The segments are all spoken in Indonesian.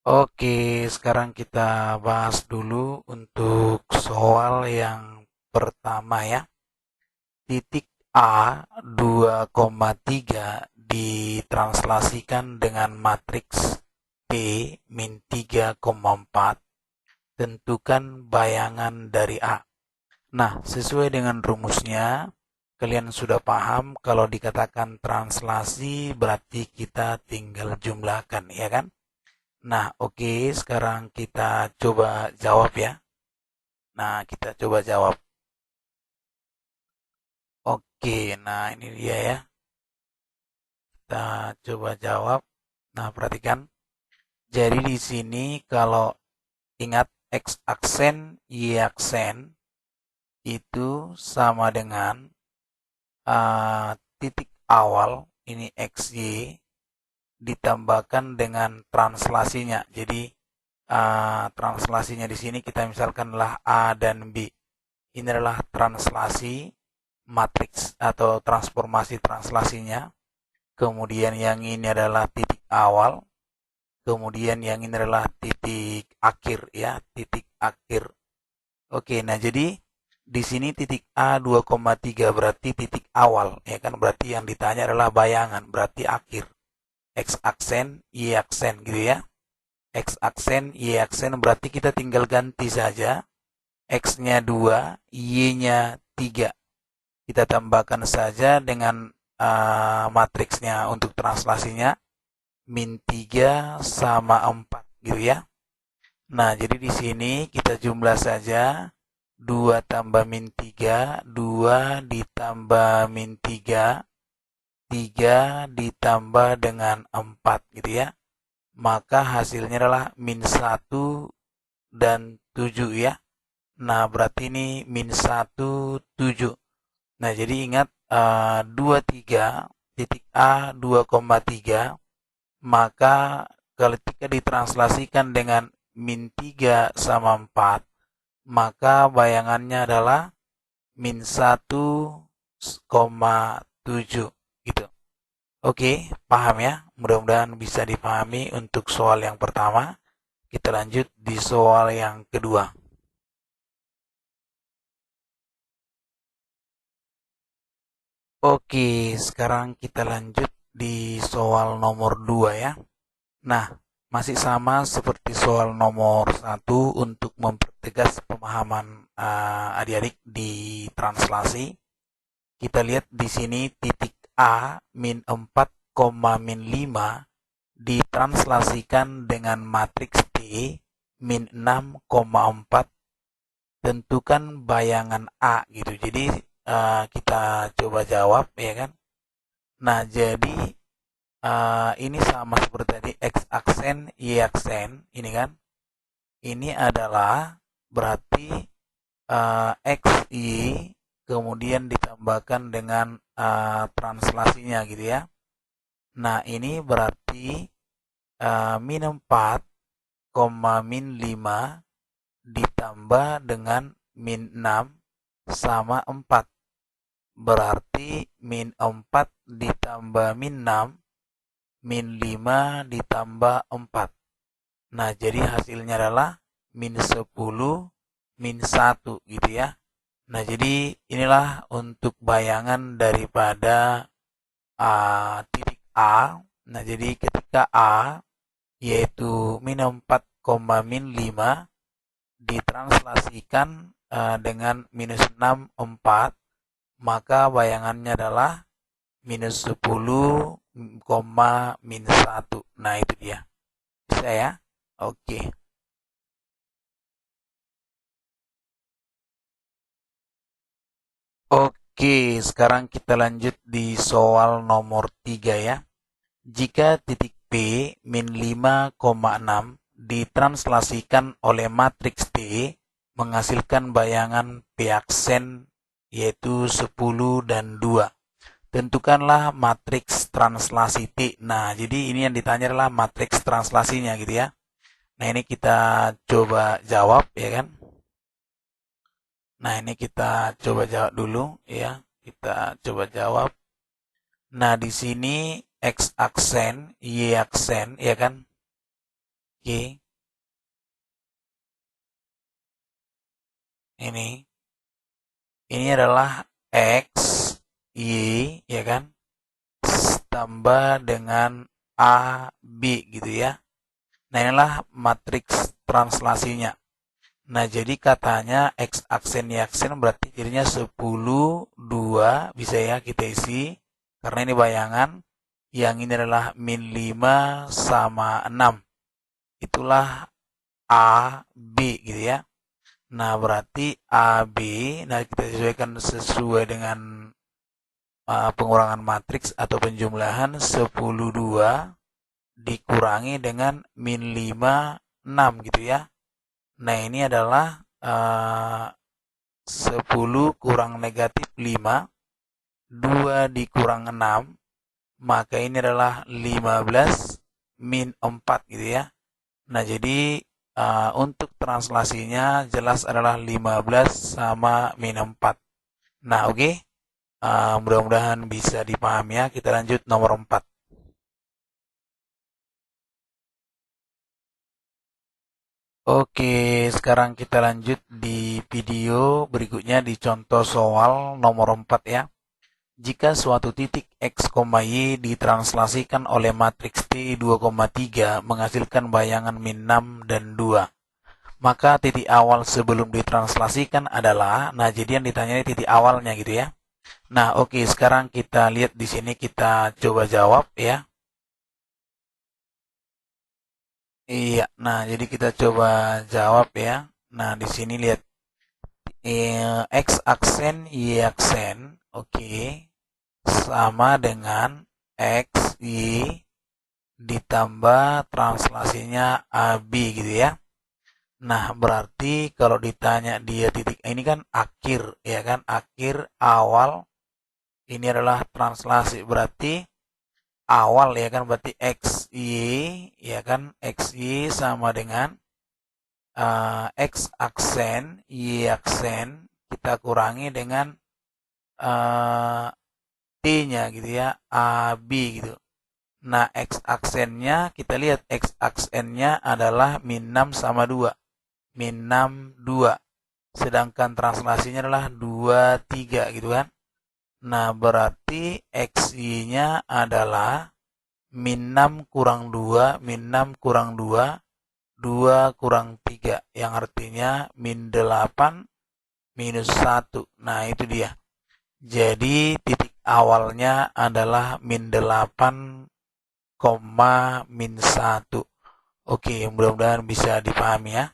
Oke, sekarang kita bahas dulu untuk soal yang pertama ya. Titik A 2,3 ditranslasikan dengan matriks T min 3,4. Tentukan bayangan dari A. Nah, sesuai dengan rumusnya, kalian sudah paham kalau dikatakan translasi berarti kita tinggal jumlahkan, ya kan? Nah, oke, sekarang kita coba jawab ya. Nah, kita coba jawab. Oke, nah ini dia ya. Kita coba jawab. Nah, perhatikan. Jadi di sini kalau ingat X aksen, Y aksen itu sama dengan titik awal, ini XY, ditambahkan dengan translasinya. Jadi translasinya di sini kita misalkanlah A dan B. Ini adalah translasi matriks atau transformasi translasinya. Kemudian yang ini adalah titik awal. Kemudian yang ini adalah titik akhir ya, titik akhir. Oke, nah jadi di sini titik A 2,3 berarti titik awal ya kan, berarti yang ditanya adalah bayangan, berarti akhir. X aksen, Y aksen gitu ya. X aksen, Y aksen berarti kita tinggal ganti saja. X-nya 2, Y-nya 3. Kita tambahkan saja dengan matriksnya untuk translasinya min 3 sama 4 gitu ya. Nah, jadi di sini kita jumlah saja 2 tambah min 3, 2 ditambah min 3, 3 ditambah dengan 4 gitu ya. Maka hasilnya adalah min 1 dan 7 ya. Nah, berarti ini min 1, 7. Nah, jadi ingat 23 titik A 2,3, maka ketika ditranslasikan dengan min 3 sama 4, maka bayangannya adalah min 1,7 gitu. Oke, paham ya? Mudah-mudahan bisa dipahami untuk soal yang pertama. Kita lanjut di soal yang kedua. Oke, sekarang kita lanjut di soal nomor 2 ya. Nah, masih sama seperti soal nomor 1 untuk mempertegas pemahaman adik-adik di translasi. Kita lihat di sini titik A min 4, min 5 ditranslasikan dengan matriks T min 6,4. Tentukan bayangan A gitu. Jadi kita coba jawab ya kan. Nah, jadi ini sama seperti tadi X aksen, Y aksen, ini kan. Ini adalah berarti X, Y, kemudian ditambahkan dengan translasinya gitu ya. Nah, ini berarti min 4, min 5 ditambah dengan min 6 sama 4. Berarti min 4 ditambah min 6, min 5 ditambah 4. Nah, jadi hasilnya adalah min 10, min 1 gitu ya. Nah, jadi inilah untuk bayangan daripada titik A. Nah, jadi ketika A yaitu min 4, min 5 ditranslasikan dengan minus 6, 4, maka bayangannya adalah minus 10, min 1. Nah, itu dia. Bisa ya? Oke. Oke, sekarang kita lanjut di soal nomor 3 ya. Jika titik P min 5,6 ditranslasikan oleh matriks T menghasilkan bayangan P aksen yaitu 10 dan 2. Tentukanlah matriks translasi T. Nah, jadi ini yang ditanya adalah matriks translasinya gitu ya. Nah, ini kita coba jawab ya kan. Nah, ini kita coba jawab dulu ya. Kita coba jawab. Nah, di sini X aksen, Y aksen ya kan. Oke. Ini adalah X, Y, ya kan? Tambah dengan A, B gitu ya. Nah, inilah matriks translasinya. Nah, jadi katanya X aksen Y aksen berarti jadinya 10, 2, bisa ya kita isi. Karena ini bayangan. Yang ini adalah min 5 sama 6. Itulah A, B gitu ya. Nah, berarti AB, nah kita sesuaikan sesuai dengan pengurangan matriks atau penjumlahan 10, 2 dikurangi dengan min 5, 6 gitu ya. Nah, ini adalah 10 kurang negatif 5, 2 dikurang 6, maka ini adalah 15 min 4 gitu ya. Nah, jadi untuk translasinya jelas adalah 15 sama min 4. Nah, oke. Mudah-mudahan bisa dipahami ya. Kita lanjut nomor 4. Oke, sekarang kita lanjut di video berikutnya di contoh soal nomor 4 ya. Jika suatu titik X, Y ditranslasikan oleh matriks T 2,3 menghasilkan bayangan min 6 dan 2. Maka titik awal sebelum ditranslasikan adalah, nah jadi yang ditanya titik awalnya gitu ya. Nah oke, sekarang kita lihat di sini, kita coba jawab ya. Iya, nah jadi kita coba jawab ya. Nah di sini lihat X aksen Y aksen, oke, sama dengan X Y ditambah translasinya AB gitu ya. Nah berarti kalau ditanya dia titik ini kan akhir ya kan, akhir awal, ini adalah translasi berarti awal ya kan, berarti X Y ya kan, X Y sama dengan X aksen Y aksen kita kurangi dengan T-nya gitu ya, AB gitu. Nah, X aksennya kita lihat, X aksennya adalah min 6 sama 2. Min 6, 2. Sedangkan translasinya adalah 2, 3 gitu kan. Nah, berarti XY-nya adalah min 6 kurang 2, min 6 kurang 2, 2 kurang 3. Yang artinya min 8 minus 1. Nah, itu dia. Jadi, titik awalnya adalah min 8, min 1. Oke, mudah-mudahan bisa dipahami ya.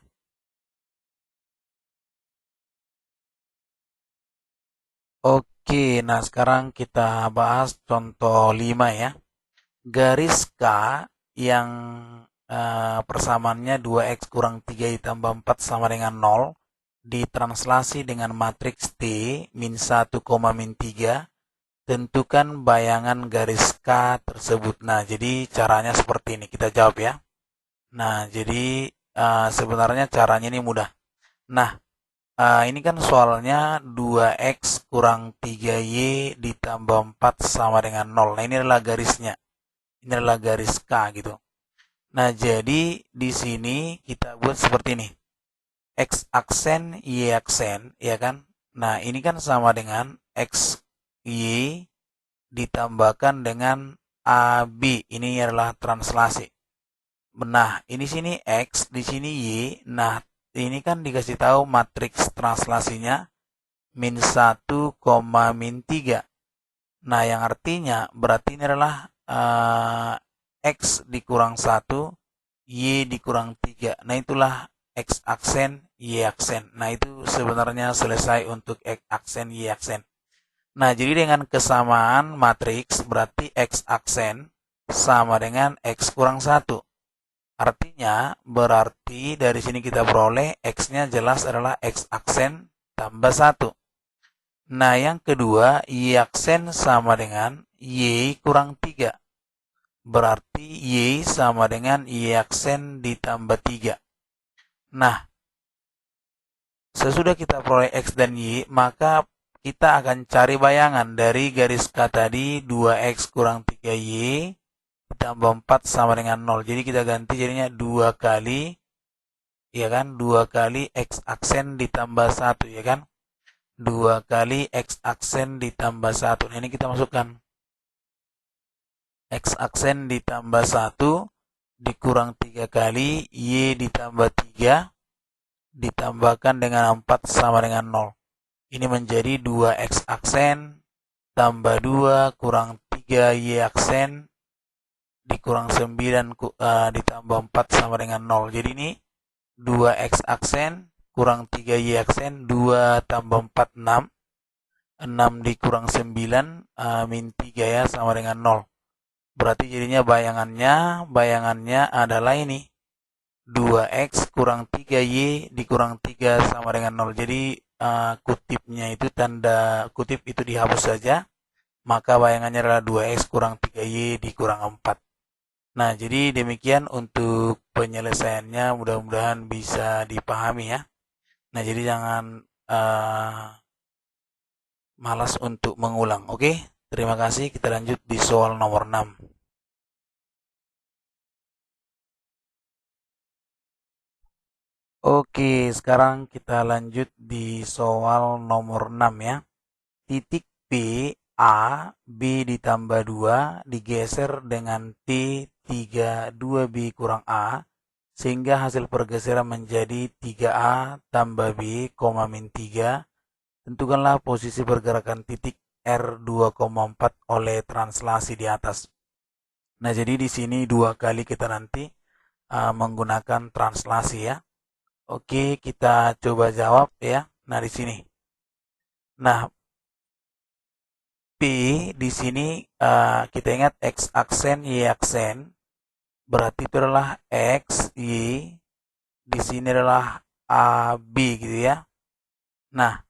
Oke, nah sekarang kita bahas contoh 5 ya. Garis K yang persamaannya 2x kurang 3 ditambah 4 sama dengan 0 ditranslasi dengan matriks T min 1, min 3. Tentukan bayangan garis K tersebut. Nah, jadi caranya seperti ini. Kita jawab ya. Nah, jadi sebenarnya caranya ini mudah. Nah, ini kan soalnya 2x kurang 3y ditambah 4 sama dengan 0. Nah, ini adalah garisnya. Ini adalah garis K gitu. Nah, jadi di sini kita buat seperti ini. X aksen, Y aksen, ya kan? Nah, ini kan sama dengan X, Y ditambahkan dengan AB. Ini adalah translasi. Nah, ini sini X, di sini Y. Nah, ini kan dikasih tahu matriks translasinya min 1, min 3. Nah, yang artinya berarti ini adalah X dikurang 1, Y dikurang 3. Nah, itulah X aksen, Y aksen. Nah, itu sebenarnya selesai untuk X aksen, Y aksen. Nah, jadi dengan kesamaan matriks berarti X aksen sama dengan X kurang 1. Artinya, berarti dari sini kita beroleh X-nya jelas adalah X aksen tambah 1. Nah, yang kedua, Y aksen sama dengan Y kurang 3. Berarti Y sama dengan Y aksen ditambah 3. Nah, sesudah kita peroleh X dan Y, maka kita akan cari bayangan dari garis K tadi 2X kurang 3Y ditambah 4 sama dengan 0. Jadi kita ganti jadinya 2 kali, ya kan, 2 kali X aksen ditambah 1, ya kan. 2 kali X aksen ditambah 1. Nah, ini kita masukkan. X aksen ditambah 1 dikurang 3 kali Y ditambah 3 ditambahkan dengan 4 sama dengan 0. Ini menjadi 2X aksen tambah 2 kurang 3 Y aksen dikurang 9 ditambah 4 sama dengan 0. Jadi ini 2X aksen kurang 3 Y aksen, 2 tambah 4, 6. 6 dikurang 9, min 3 ya, sama dengan 0. Berarti jadinya bayangannya adalah ini. 2X kurang 3Y dikurang 3 sama dengan 0. Jadi kutipnya itu, tanda kutip itu dihapus saja. Maka bayangannya adalah 2X kurang 3Y dikurang 4. Nah, jadi demikian untuk penyelesaiannya. Mudah-mudahan bisa dipahami ya. Nah, jadi jangan malas untuk mengulang. Oke, terima kasih. Kita lanjut di soal nomor 6. Oke, sekarang kita lanjut di soal nomor 6 ya. Titik P, A, B ditambah 2 digeser dengan T, 3, 2B kurang A, sehingga hasil pergeseran menjadi 3A tambah B, min 3. Tentukanlah posisi pergerakan titik R2,4 oleh translasi di atas. Nah, jadi di sini 2 kali kita nanti menggunakan translasi ya. Oke, kita coba jawab ya. Nah, di sini. Nah, P di sini kita ingat X aksen, Y aksen. Berarti itu adalah X, Y. Di sini adalah A, B gitu ya. Nah,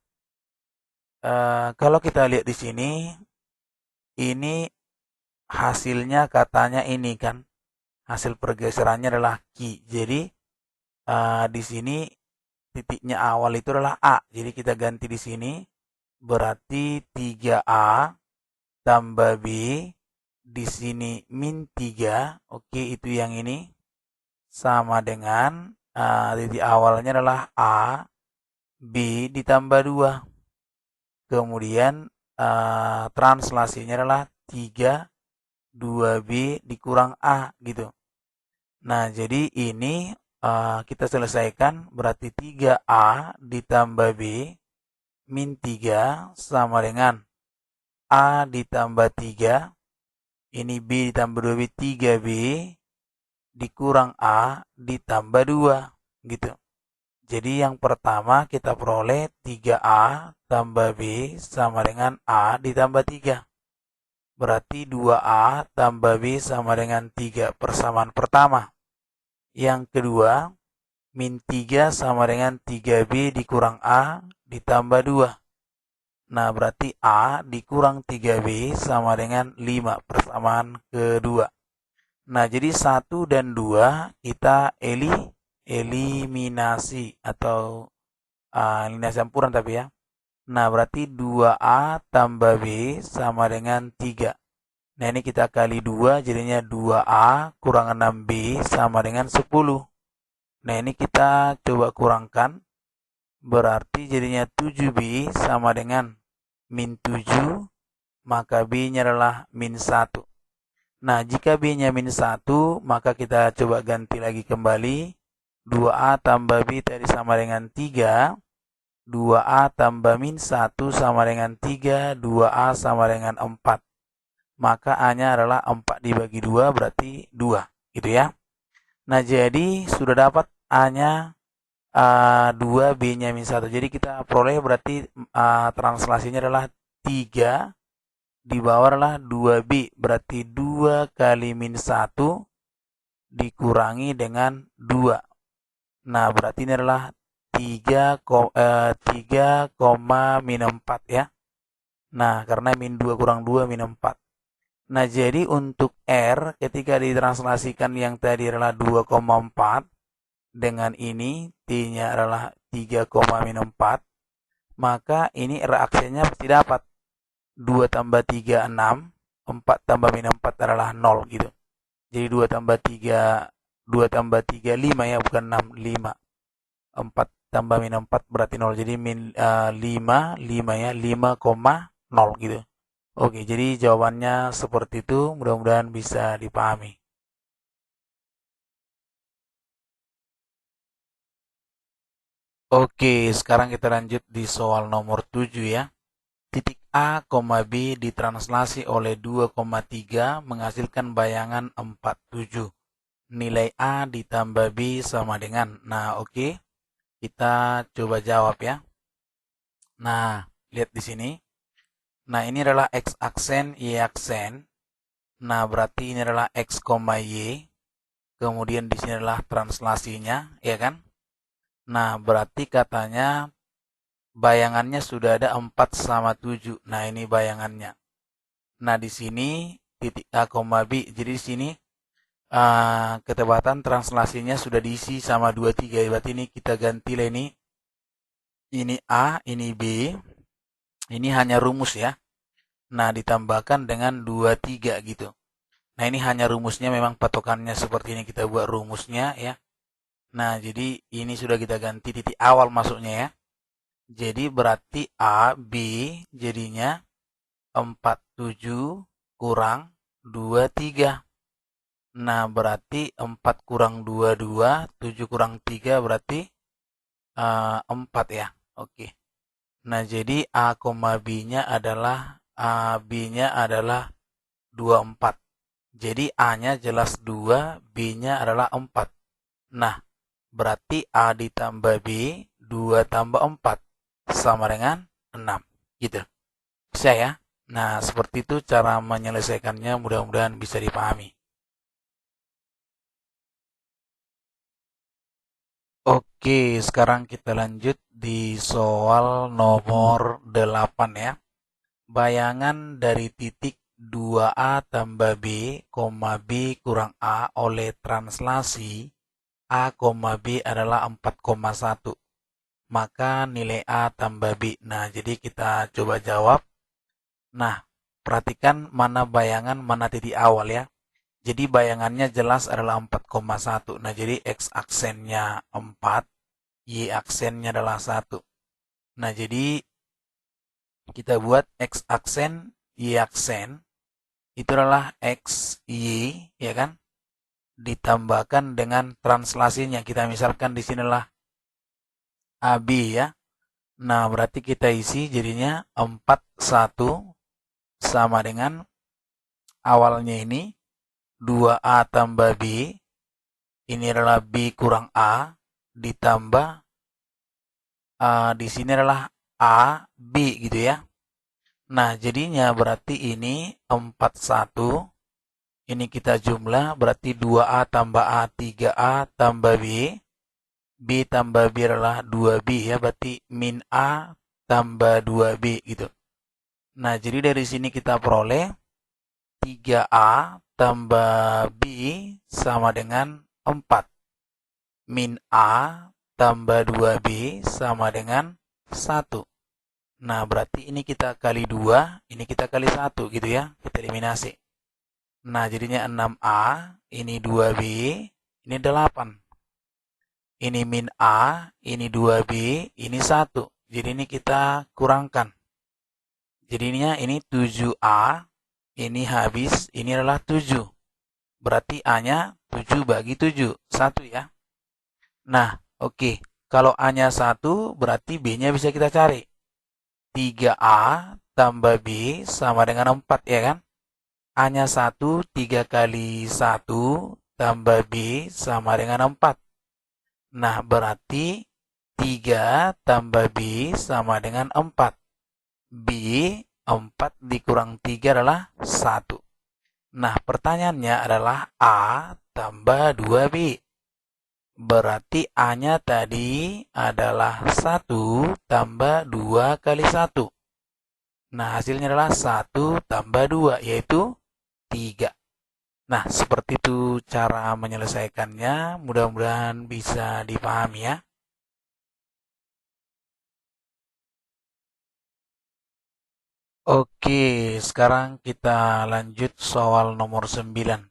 kalau kita lihat di sini, ini hasilnya katanya ini kan. Hasil pergeserannya adalah Q. Jadi, di sini titiknya awal itu adalah A. Jadi kita ganti di sini. Berarti 3A tambah B. Di sini min 3. Oke, itu yang ini. Sama dengan titik awalnya adalah A. B ditambah 2. Kemudian translasinya adalah 3, 2B dikurang A gitu. Nah, jadi ini kita selesaikan, berarti 3A ditambah B min 3 sama dengan A ditambah 3, ini B ditambah 2B, 3B dikurang A ditambah 2 gitu. Jadi yang pertama kita peroleh 3A tambah B sama dengan A ditambah 3. Berarti 2A tambah B sama dengan 3, persamaan pertama. Yang kedua, min 3 sama dengan 3B dikurang A ditambah 2. Nah, berarti A dikurang 3B sama dengan 5, persamaan kedua. Nah, jadi 1 dan 2 kita eliminasi atau eliminasi campuran tapi ya. Nah, berarti 2A tambah B sama dengan 3. Nah, ini kita kali 2, jadinya 2A kurang 6B sama dengan 10. Nah, ini kita coba kurangkan. Berarti jadinya 7B sama dengan min 7, maka B-nya adalah min 1. Nah, jika B-nya min 1, maka kita coba ganti lagi kembali. 2A tambah B tadi sama dengan 3. 2A tambah min 1 sama dengan 3. 2A sama dengan 4. Maka A-nya adalah 4 dibagi 2 berarti 2. Gitu ya. Nah, jadi sudah dapat A-nya 2, B-nya min 1. Jadi kita peroleh berarti translasinya adalah 3 di bawah adalah 2B. Berarti 2 kali min 1 dikurangi dengan 2. Nah, berarti ini adalah 3, min 4 ya. Nah, karena min 2 kurang 2 min 4. Nah, jadi untuk R ketika ditranslasikan yang tadi adalah 2,4 dengan ini T-nya adalah 3, min 4, maka ini reaksinya pasti dapat 2 tambah 3, 6, 4 tambah min 4 adalah 0 gitu. Jadi 2 tambah 3, 2 tambah 3, 5 ya, bukan 6, 5. 4 tambah min 4 berarti 0. Jadi 5, 5 ya, 5,0 gitu. Oke, jadi jawabannya seperti itu. Mudah-mudahan bisa dipahami. Oke, sekarang kita lanjut di soal nomor 7 ya. Titik A, B ditranslasi oleh 2,3 menghasilkan bayangan 47. Nilai A ditambah B sama dengan. Nah, oke. Kita coba jawab ya. Nah, lihat di sini. Nah, ini adalah X aksen, Y aksen. Nah, berarti ini adalah X, Y. Kemudian di sini adalah translasinya, ya kan? Nah, berarti katanya bayangannya sudah ada 4 sama 7. Nah, ini bayangannya. Nah, di sini titik A, B. Jadi di sini ketepatan translasinya sudah diisi sama 23. Berarti ini kita ganti lah ini. Ini A, ini B. Ini hanya rumus ya. Nah, ditambahkan dengan 23 gitu. Nah, ini hanya rumusnya, memang patokannya seperti ini, kita buat rumusnya ya. Nah, jadi ini sudah kita ganti titik awal masuknya ya. Jadi berarti A, B jadinya 47 kurang 23. Nah, berarti 4 kurang 22, 7 kurang 3 berarti 4 ya. Oke. Nah, jadi A, B-nya adalah B-nya adalah 24. Jadi A-nya jelas 2, B-nya adalah 4. Nah, berarti A ditambah B, 2 tambah 4 sama dengan 6. Gitu. Bisa ya? Nah, seperti itu cara menyelesaikannya, mudah-mudahan bisa dipahami. Oke, sekarang kita lanjut di soal nomor 8 ya. Bayangan dari titik 2A tambah B, B kurang A oleh translasi A, B adalah 4,1. Maka nilai A tambah B. Nah, jadi kita coba jawab. Nah, perhatikan mana bayangan, mana titik awal ya. Jadi bayangannya jelas adalah 4,1. Nah, jadi X aksennya 4, Y aksennya adalah 1. Nah, jadi kita buat X aksen, Y aksen. Itu adalah X, Y, ya kan? Ditambahkan dengan translasinya. Kita misalkan di sinilah AB ya. Nah, berarti kita isi jadinya 41 sama dengan awalnya ini 2A tambah B. Ini adalah B kurang A ditambah di sini adalah A, B gitu ya. Nah, jadinya berarti ini 41. Ini kita jumlah berarti 2A tambah A, 3A tambah B. B tambah B adalah 2B ya, berarti min A tambah 2B gitu. Nah, jadi dari sini kita peroleh 3A tambah B sama dengan 4. Min A tambah 2B sama dengan 1. Nah, berarti ini kita kali 2, ini kita kali 1 gitu ya. Kita eliminasi. Nah, jadinya 6A, ini 2B, ini 8. Ini min A, ini 2B, ini 1. Jadi ini kita kurangkan. Jadinya ini 7A, ini habis, ini adalah 7. Berarti A-nya 7 bagi 7, 1 ya. Nah, oke. Kalau A-nya 1, berarti B-nya bisa kita cari. 3A tambah B sama dengan 4 ya kan? A-nya 1, 3 kali 1 tambah B sama dengan 4. Nah, berarti 3 tambah B sama dengan 4. B 4 dikurang 3 adalah 1. Nah, pertanyaannya adalah A tambah 2B. Berarti A-nya tadi adalah 1 tambah 2 kali 1. Nah, hasilnya adalah 1 tambah 2, yaitu 3. Nah, seperti itu cara menyelesaikannya. Mudah-mudahan bisa dipahami ya. Oke, sekarang kita lanjut soal nomor 9.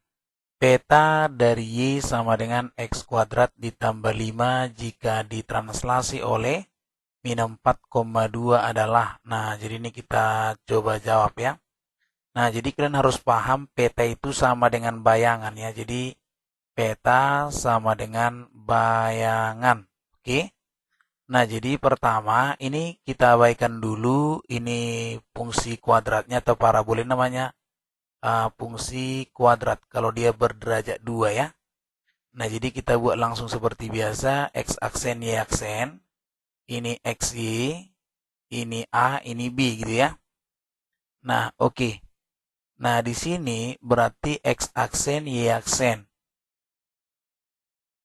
Peta dari Y sama dengan X kuadrat ditambah 5 jika ditranslasi oleh min 4,2 adalah. Nah, jadi ini kita coba jawab ya. Nah, jadi kalian harus paham peta itu sama dengan bayangan ya. Jadi peta sama dengan bayangan. Oke. Nah, jadi pertama ini kita abaikan dulu ini fungsi kuadratnya atau parabola namanya fungsi kuadrat kalau dia berderajat 2 ya. Nah, jadi kita buat langsung seperti biasa, x aksen, y aksen. Ini xy, ini a, ini b gitu ya. Nah, oke. Nah, di sini berarti x aksen, y aksen.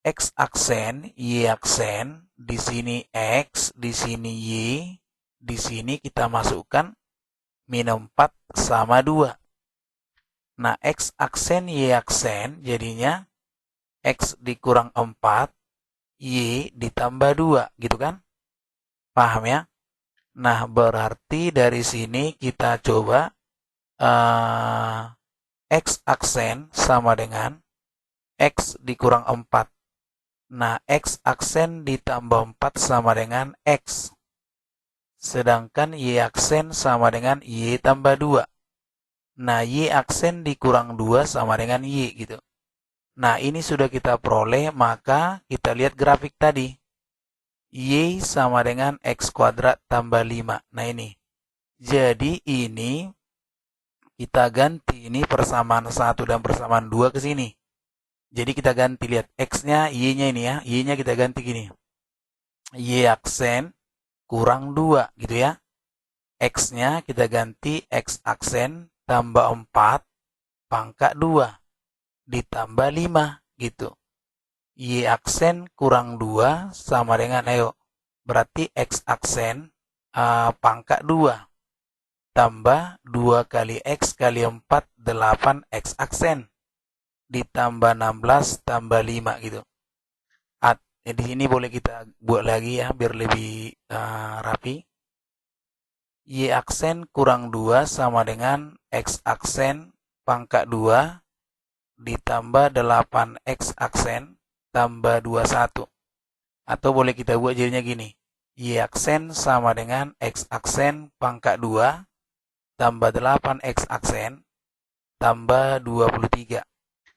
X aksen, Y aksen, di sini X, di sini Y, di sini kita masukkan min 4 sama 2. Nah, X aksen, Y aksen, jadinya X dikurang 4, Y ditambah 2, gitu kan? Paham ya? Nah, berarti dari sini kita coba X aksen sama dengan X dikurang 4. Nah, X aksen ditambah 4 sama dengan X. Sedangkan Y aksen sama dengan Y tambah 2. Nah, Y aksen dikurang 2 sama dengan Y gitu. Nah, ini sudah kita peroleh, maka kita lihat grafik tadi. Y sama dengan X kuadrat tambah 5. Nah, ini. Jadi, ini kita ganti ini persamaan 1 dan persamaan 2 ke sini. Jadi kita ganti, lihat X-nya, Y-nya ini ya. Y-nya kita ganti gini. Y aksen kurang 2 gitu ya. X-nya kita ganti X aksen tambah 4 pangkat 2 ditambah 5 gitu. Y aksen kurang 2 sama dengan, ayo, berarti X aksen pangkat 2 tambah 2 kali X kali 4, 8 X aksen ditambah 16 tambah 5 gitu. Di sini boleh kita buat lagi ya biar lebih rapi. Y aksen kurang 2 sama dengan X aksen pangkat 2 ditambah 8 X aksen tambah 21. Atau boleh kita buat jadinya gini. Y aksen sama dengan X aksen pangkat 2 tambah 8 X aksen tambah 23.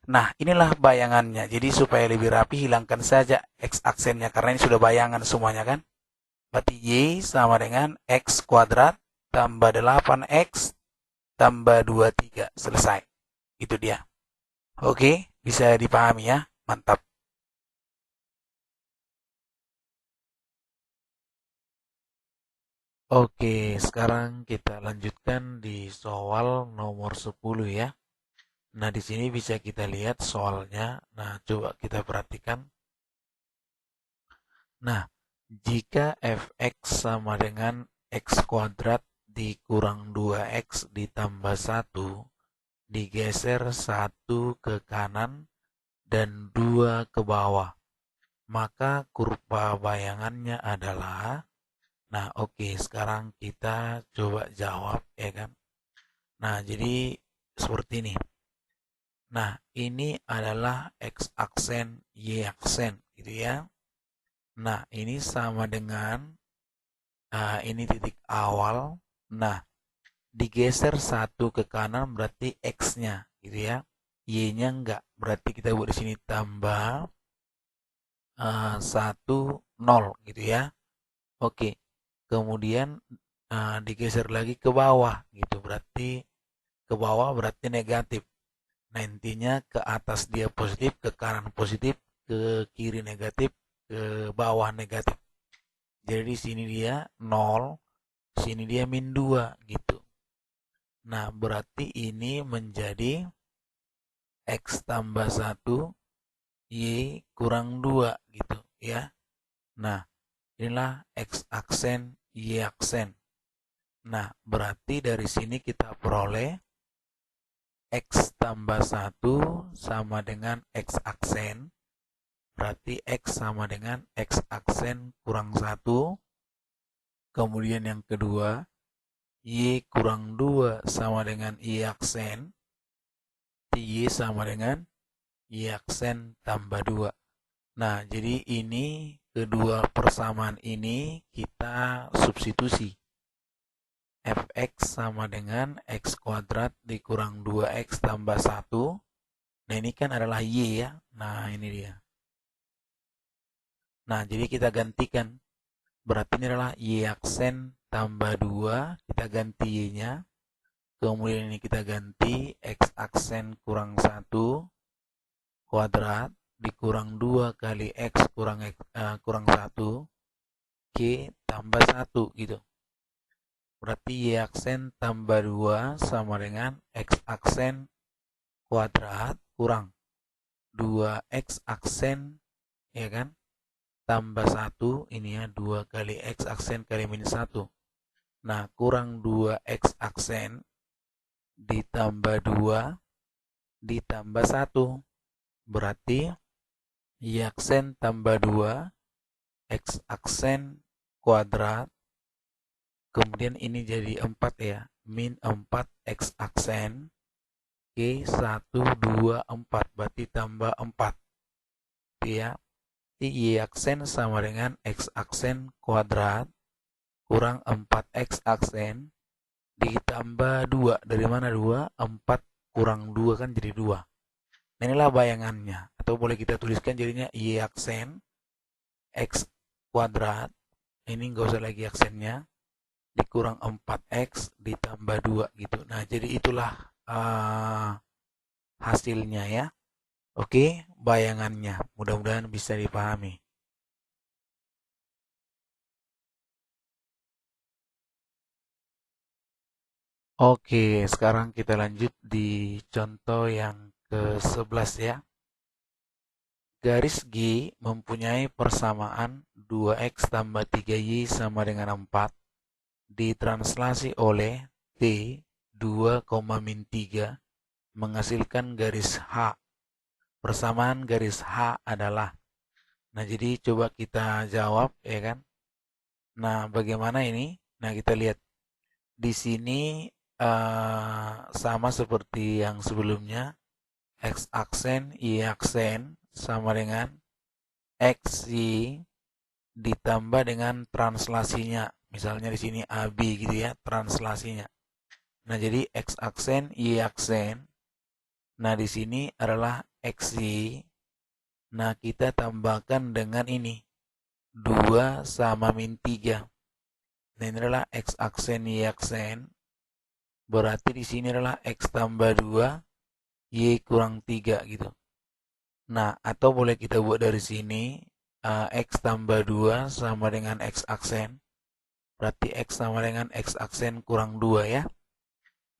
Nah, inilah bayangannya. Jadi supaya lebih rapi, hilangkan saja X aksennya karena ini sudah bayangan semuanya kan. Berarti Y sama dengan X kuadrat tambah 8X tambah 23. Selesai. Itu dia. Oke, bisa dipahami ya. Mantap. Oke, sekarang kita lanjutkan di soal nomor 10 ya. Nah, di sini bisa kita lihat soalnya. Nah, coba kita perhatikan. Nah, jika fx sama dengan x kuadrat dikurang 2x ditambah 1, digeser 1 ke kanan dan 2 ke bawah, maka kurva bayangannya adalah, nah oke, sekarang kita coba jawab ya kan. Nah, jadi seperti ini. Nah, ini adalah X aksen, Y aksen gitu ya. Nah, ini sama dengan ini titik awal. Nah, digeser 1 ke kanan berarti X-nya gitu ya. Y-nya enggak. Berarti kita buat di sini tambah 1, 0 gitu ya. Oke. Kemudian digeser lagi ke bawah gitu. Berarti ke bawah berarti negatif. Nah, intinya ke atas dia positif, ke kanan positif, ke kiri negatif, ke bawah negatif. Jadi di sini dia 0, sini dia min 2 gitu. Nah, berarti ini menjadi X tambah 1, Y kurang 2 gitu ya. Nah, inilah X aksen, Y aksen. Nah, berarti dari sini kita peroleh X tambah 1 sama dengan X aksen. Berarti X sama dengan X aksen kurang 1. Kemudian yang kedua, Y kurang 2 sama dengan Y aksen. Y sama dengan Y aksen tambah 2. Nah, jadi ini kedua persamaan ini kita substitusi. Fx sama dengan x kuadrat dikurang 2x tambah 1. Nah, ini kan adalah y ya. Nah, ini dia. Nah, jadi kita gantikan. Berarti ini adalah y aksen tambah 2. Kita ganti y-nya. Kemudian ini kita ganti x aksen kurang 1 kuadrat dikurang 2 kali x kurang 1 K tambah 1 gitu. Berarti y aksen tambah 2 sama dengan x aksen kuadrat kurang 2x aksen, ya kan, tambah 1, ini ya 2 kali x aksen kali minus 1. Nah, kurang 2x aksen ditambah 2 ditambah 1. Berarti y aksen tambah 2 x aksen kuadrat, kemudian ini jadi 4 ya, min 4 x aksen K 1, 2, 4, berarti tambah 4 ya. Y aksen sama dengan x aksen kuadrat kurang 4x aksen ditambah 2. Dari mana 2? 4 kurang 2 kan jadi 2. Nah, inilah bayangannya. Atau boleh kita tuliskan jadinya y aksen x kuadrat, ini nggak usah lagi aksennya, dikurang 4x ditambah 2 gitu. Nah, jadi itulah hasilnya ya. Oke, bayangannya. Mudah-mudahan bisa dipahami. Oke, sekarang kita lanjut di contoh yang ke-11 ya. Garis G mempunyai persamaan 2x tambah 3y sama dengan 4 ditranslasi oleh T 2, min 3 menghasilkan garis H. Persamaan garis H adalah. Nah, jadi coba kita jawab ya kan. Nah, bagaimana ini? Nah, kita lihat di sini sama seperti yang sebelumnya. X aksen, Y aksen sama dengan X, Y ditambah dengan translasinya. Misalnya di sini AB gitu ya, translasinya. Nah, jadi X aksen, Y aksen. Nah, di sini adalah XY. Nah, kita tambahkan dengan ini. 2 sama min 3. Nah, ini adalah X aksen, Y aksen. Berarti di sini adalah X tambah 2, Y kurang 3 gitu. Nah, atau boleh kita buat dari sini. X tambah 2 sama dengan X aksen. Berarti X sama dengan X aksen kurang 2 ya.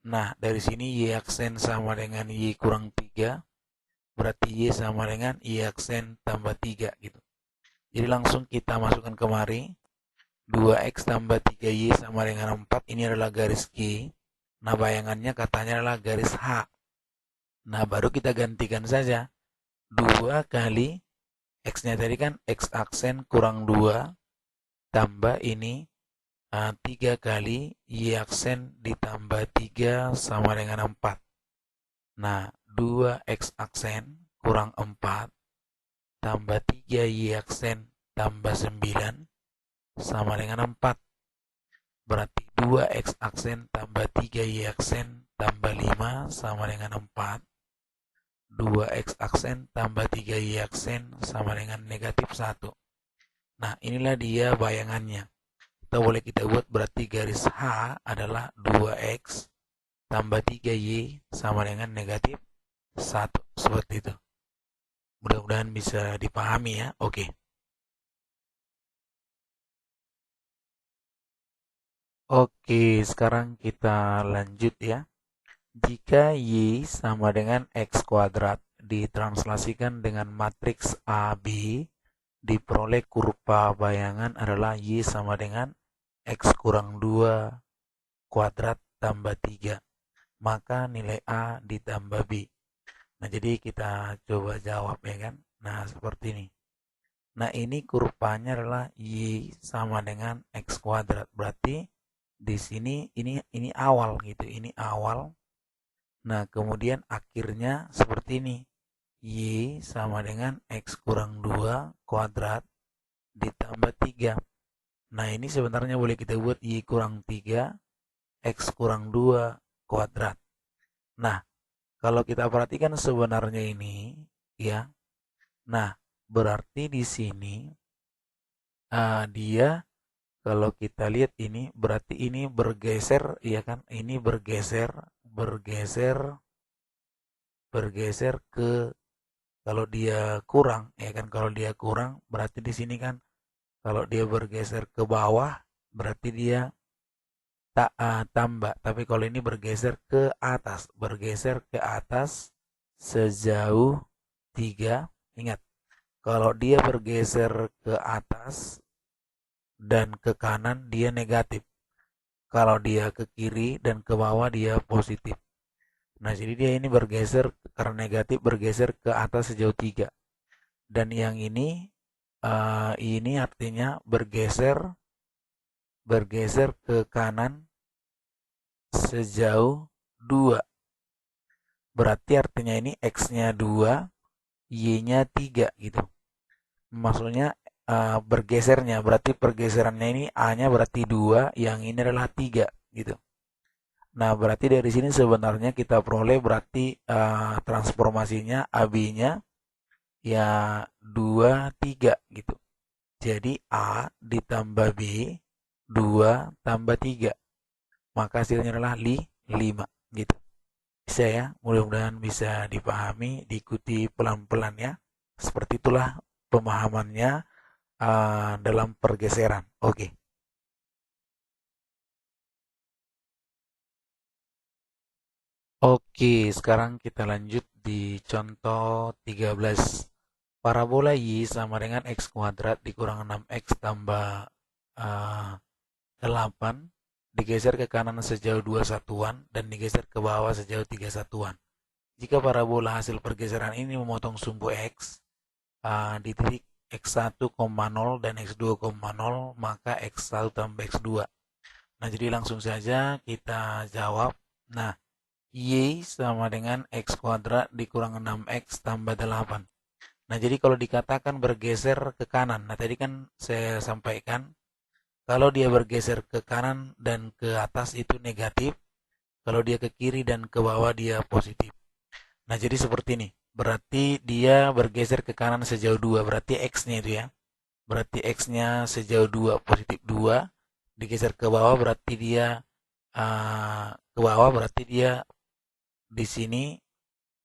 Nah, dari sini Y aksen sama dengan Y kurang 3. Berarti Y sama dengan Y aksen tambah 3 gitu. Jadi langsung kita masukkan kemari. 2X tambah 3Y sama dengan 4. Ini adalah garis G. Nah, bayangannya katanya adalah garis H. Nah, baru kita gantikan saja. 2 kali X-nya tadi kan X aksen kurang 2. Tambah ini 3 kali Y aksen ditambah 3 sama dengan 4. Nah, 2X aksen kurang 4 tambah 3 Y aksen tambah 9 sama dengan 4. Berarti 2X aksen tambah 3 Y aksen tambah 5 sama dengan 4. 2X aksen tambah 3 Y aksen sama dengan negatif 1. Nah, inilah dia bayangannya. Atau boleh kita buat berarti garis H adalah 2X tambah 3Y sama dengan negatif 1. Seperti itu. Mudah-mudahan bisa dipahami ya. Oke. Oke, sekarang kita lanjut ya. Jika Y sama dengan X kuadrat ditranslasikan dengan matriks AB, diperoleh kurva bayangan adalah Y sama dengan X kurang 2 kuadrat tambah 3. Maka nilai A ditambah B. Nah, jadi kita coba jawab ya kan. Nah, seperti ini. Nah, ini kurvanya adalah Y sama dengan X kuadrat. Berarti di sini ini awal gitu. Ini awal. Nah, kemudian akhirnya seperti ini. Y sama dengan X kurang 2 kuadrat ditambah 3. Nah, ini sebenarnya boleh kita buat Y kurang 3, X kurang 2 kuadrat. Nah, kalau kita perhatikan sebenarnya ini, ya. Nah, berarti di sini dia kalau kita lihat ini berarti ini bergeser, ya kan? Ini bergeser, bergeser ke kalau dia kurang, ya kan? Kalau dia kurang, berarti di sini kan kalau dia bergeser ke bawah, berarti dia tak tambah. Tapi kalau ini bergeser ke atas sejauh 3. Ingat, kalau dia bergeser ke atas dan ke kanan dia negatif. Kalau dia ke kiri dan ke bawah dia positif. Nah, jadi dia ini bergeser karena negatif bergeser ke atas sejauh 3. Dan yang ini artinya bergeser ke kanan sejauh 2. Berarti artinya ini X-nya 2, Y-nya 3 gitu. Maksudnya bergesernya, berarti pergeserannya ini A-nya berarti 2, yang ini adalah 3 gitu. Nah, berarti dari sini sebenarnya kita peroleh berarti transformasinya AB-nya ya 2, 3 gitu. Jadi A ditambah B 2 tambah 3. Maka hasilnya adalah 5 gitu. Bisa ya, mudah-mudahan bisa dipahami, diikuti pelan-pelan ya. Seperti itulah pemahamannya dalam pergeseran. Oke. Oke, sekarang kita lanjut di contoh 13. Parabola Y sama dengan X kuadrat dikurang 6X tambah 8 digeser ke kanan sejauh 2 satuan dan digeser ke bawah sejauh 3 satuan. Jika parabola hasil pergeseran ini memotong sumbu X di titik X1, 0 dan X2, 0, maka X1 tambah X2. Nah, jadi langsung saja kita jawab. Nah, Y sama dengan X kuadrat dikurang 6X tambah 8. Nah, jadi kalau dikatakan bergeser ke kanan, nah tadi kan saya sampaikan, kalau dia bergeser ke kanan dan ke atas itu negatif, kalau dia ke kiri dan ke bawah dia positif. Nah, jadi seperti ini. Berarti dia bergeser ke kanan sejauh 2, berarti X-nya itu ya. Berarti X-nya sejauh 2, positif 2. Digeser ke bawah berarti dia di sini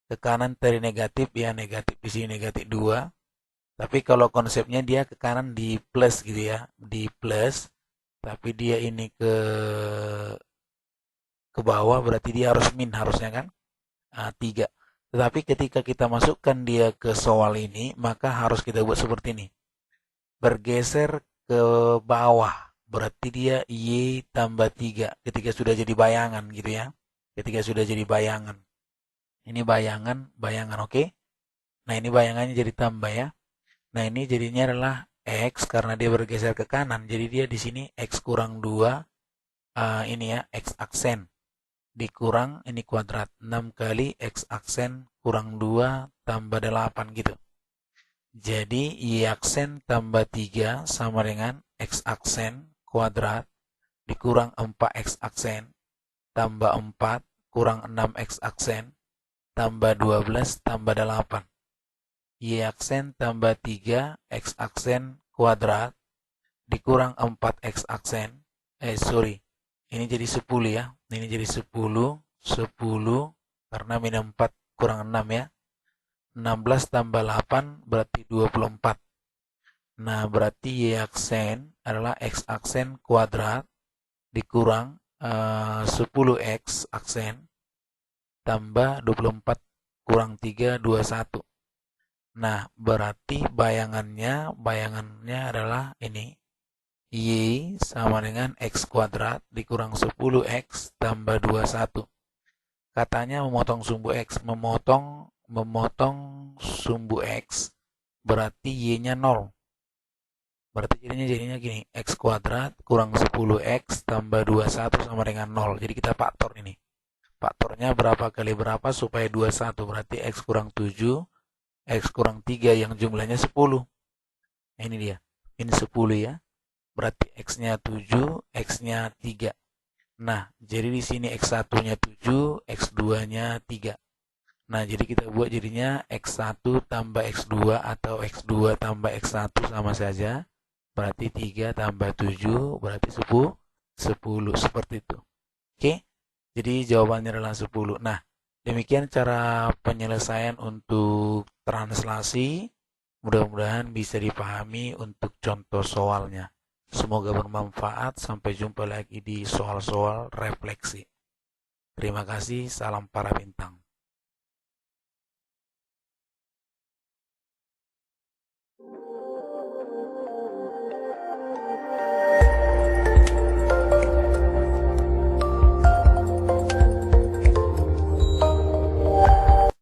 ke kanan tadi negatif ya, negatif di sini negatif 2. Tapi kalau konsepnya dia ke kanan di plus gitu ya, di plus. Tapi dia ini ke bawah berarti dia harus min harusnya kan 3. Tetapi ketika kita masukkan dia ke soal ini, maka harus kita buat seperti ini. Bergeser ke bawah, berarti dia Y tambah 3 ketika sudah jadi bayangan gitu ya. Ketika sudah jadi bayangan. Ini bayangan, bayangan oke. Nah, ini bayangannya jadi tambah ya. Nah, ini jadinya adalah X karena dia bergeser ke kanan. Jadi dia di sini X kurang 2, ini ya, X aksen. Dikurang ini kuadrat. 6 kali X aksen kurang 2 tambah 8 gitu. Jadi Y aksen tambah 3 sama dengan X aksen kuadrat dikurang 4X aksen tambah 4 kurang 6X aksen tambah 12 tambah 8. Y aksen tambah 3 X aksen kuadrat dikurang 4X aksen. Ini jadi 10 ya. Ini jadi 10 karena min 4 kurang 6 ya. 16 tambah 8 berarti 24. Nah, berarti Y aksen adalah X aksen kuadrat dikurang 10X aksen tambah 24 kurang 3, 21. Nah, berarti bayangannya adalah ini. Y sama dengan X kuadrat dikurang 10X tambah 21. Katanya memotong sumbu X. Memotong sumbu X berarti Y-nya 0. Berarti jadinya gini. X kuadrat kurang 10X tambah 21 sama dengan 0. Jadi kita faktor ini. Faktornya berapa kali berapa supaya 21. Berarti X kurang 7 X kurang 3 yang jumlahnya 10. Nah, ini dia. Ini 10 ya. Berarti X-nya 7, X-nya 3. Nah, jadi di sini X1-nya 7, X2-nya 3. Nah, jadi kita buat jadinya X1 tambah X2 atau X2 tambah X1 sama saja. Berarti 3 tambah 7 berarti 10. 10 seperti itu. Oke? Jadi jawabannya adalah 10. Nah, demikian cara penyelesaian untuk translasi. Mudah-mudahan bisa dipahami untuk contoh soalnya. Semoga bermanfaat. Sampai jumpa lagi di soal-soal refleksi. Terima kasih. Salam para bintang.